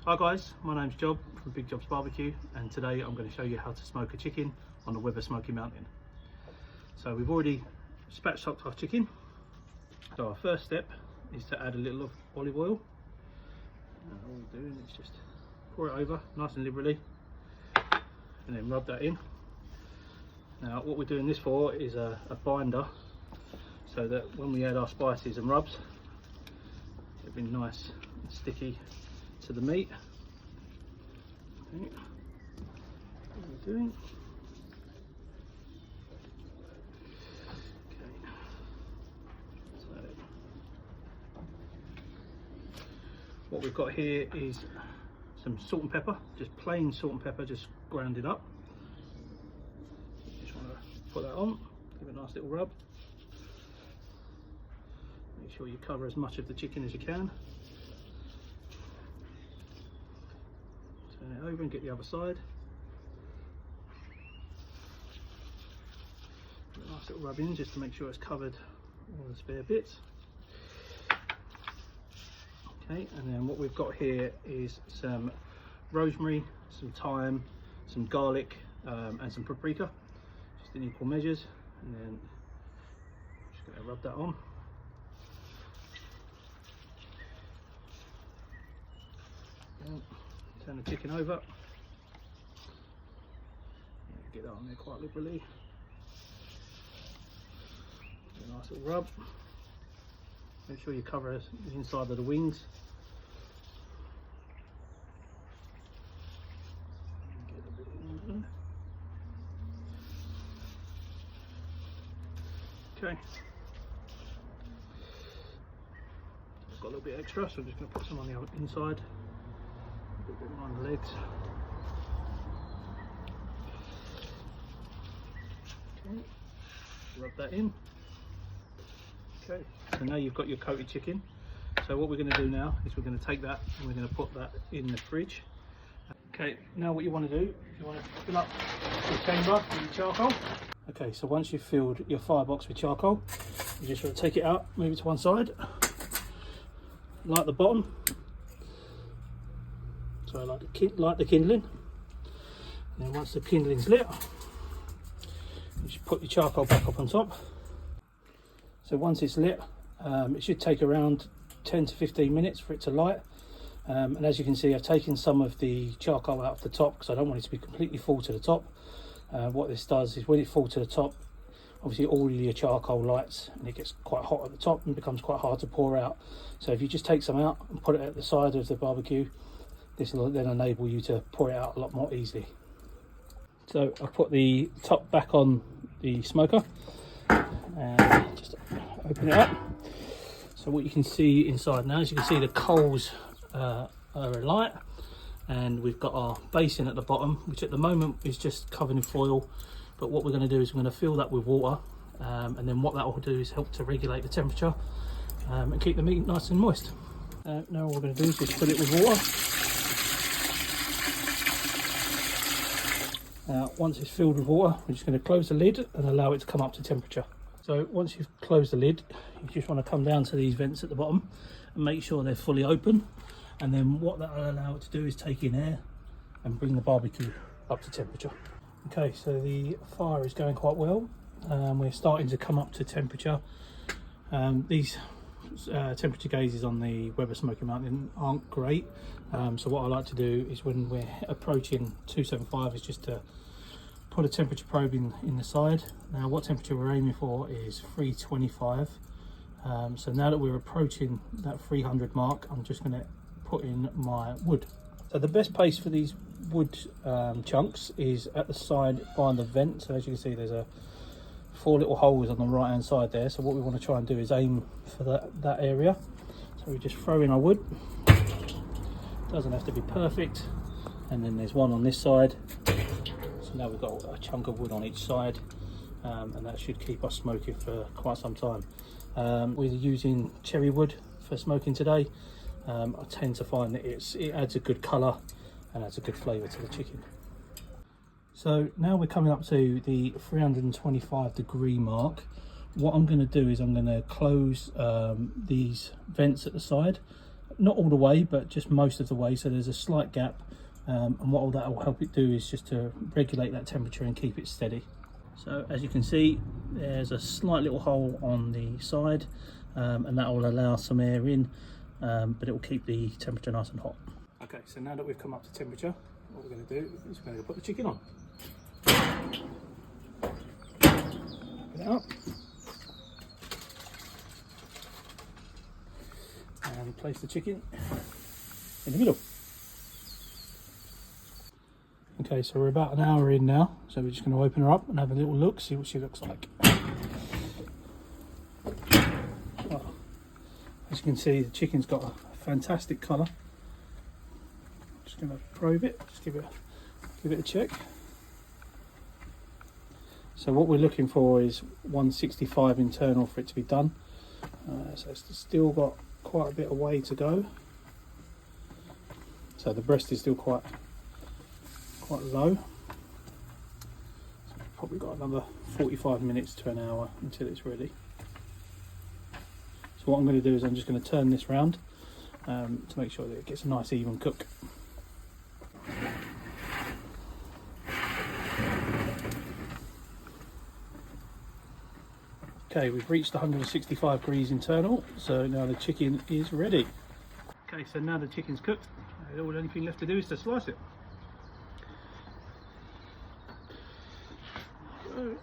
Hi guys, my name's Job from Big Jobs Barbecue, and today I'm going to show you how to smoke a chicken on the Weber Smokey Mountain. So we've already spatchocked our chicken. So our first step is to add a little of olive oil. And all we're doing is just pour it over nice and liberally and then rub that in. Now what we're doing this for is a binder, so that when we add our spices and rubs, it'll be nice and sticky to the meat. Okay. What we're doing. Okay. So what we've got here is some salt and pepper, just plain salt and pepper, just ground it up. Just want to put that on, give it a nice little rub. Make sure you cover as much of the chicken as you can. Turn it over and get the other side. Give it a nice little rub in just to make sure it's covered all the spare bits. Okay, and then what we've got here is some rosemary, some thyme, some garlic, and some paprika, just in equal measures. And then just going to rub that on. And turn the chicken over. Get that on there quite liberally. Get a nice little rub. Make sure you cover the inside of the wings. Get a bit even. Okay. I've got a little bit extra, so I'm just going to put some on the inside. A bit more on the legs. Okay. Rub that in. Okay, so now you've got your coated chicken. So what we're going to do now is we're going to take that and we're going to put that in the fridge. Okay, now what you want to do, you want to fill up your chamber with your charcoal. Okay, so once you've filled your firebox with charcoal, you just want to take it out, move it to one side, light the bottom. So light the kindling, and then once the kindling's lit, you should put your charcoal back up on top. So once it's lit, it should take around 10 to 15 minutes for it to light. And as you can see, I've taken some of the charcoal out of the top because I don't want it to be completely full to the top. What this does is when it falls to the top, obviously all your charcoal lights and it gets quite hot at the top and becomes quite hard to pour out. So if you just take some out and put it at the side of the barbecue, this will then enable you to pour it out a lot more easily. So I've put the top back on the smoker and just open it up. So what you can see inside now, as you can see, the coals are alight, and we've got our basin at the bottom, which at the moment is just covered in foil. But what we're going to do is we're going to fill that with water, and then what that will do is help to regulate the temperature and keep the meat nice and moist. Now what we're going to do is just fill it with water. Now once it's filled with water, we're just going to close the lid and allow it to come up to temperature. So once you've closed the lid, you just want to come down to these vents at the bottom and make sure they're fully open. And then what that will allow it to do is take in air and bring the barbecue up to temperature. Okay, so the fire is going quite well. We're starting to come up to temperature. These temperature gauges on the Weber Smokey Mountain aren't great. So what I like to do is when we're approaching 275 is just to put a temperature probe in the side. Now what temperature we're aiming for is 325. So now that we're approaching that 300 mark, I'm just going to put in my wood. So the best place for these wood chunks is at the side behind the vent. So as you can see, there's 4 little holes on the right hand side there. So what we want to try and do is aim for that area. So we just throw in our wood. Doesn't have to be perfect. And then there's one on this side. So now we've got a chunk of wood on each side, and that should keep us smoking for quite some time. We're using cherry wood for smoking today. I tend to find that it adds a good colour and adds a good flavour to the chicken. So now we're coming up to the 325 degree mark. What I'm going to do is I'm going to close these vents at the side, not all the way, but just most of the way, so there's a slight gap, and what all that will help it do is just to regulate that temperature and keep it steady. So as you can see, there's a slight little hole on the side, and that will allow some air in, but it will keep the temperature nice and hot. Okay, so now that we've come up to temperature, what we're going to do is we're going to put the chicken on. Open it up. And place the chicken in the middle. Okay, so we're about an hour in now, so we're just going to open her up and have a little look, see what she looks like. Well, as you can see, the chicken's got a fantastic colour. Just going to probe it, just give it a check. So what we're looking for is 165 internal for it to be done. So it's still got quite a bit of way to go. So the breast is still quite low. So we've probably got another 45 minutes to an hour until it's ready. So what I'm going to do is I'm just going to turn this round to make sure that it gets a nice even cook. Okay, we've reached 165 degrees internal, so now the chicken is ready. Okay, so now the chicken's cooked, all the only thing left to do is to slice it. So,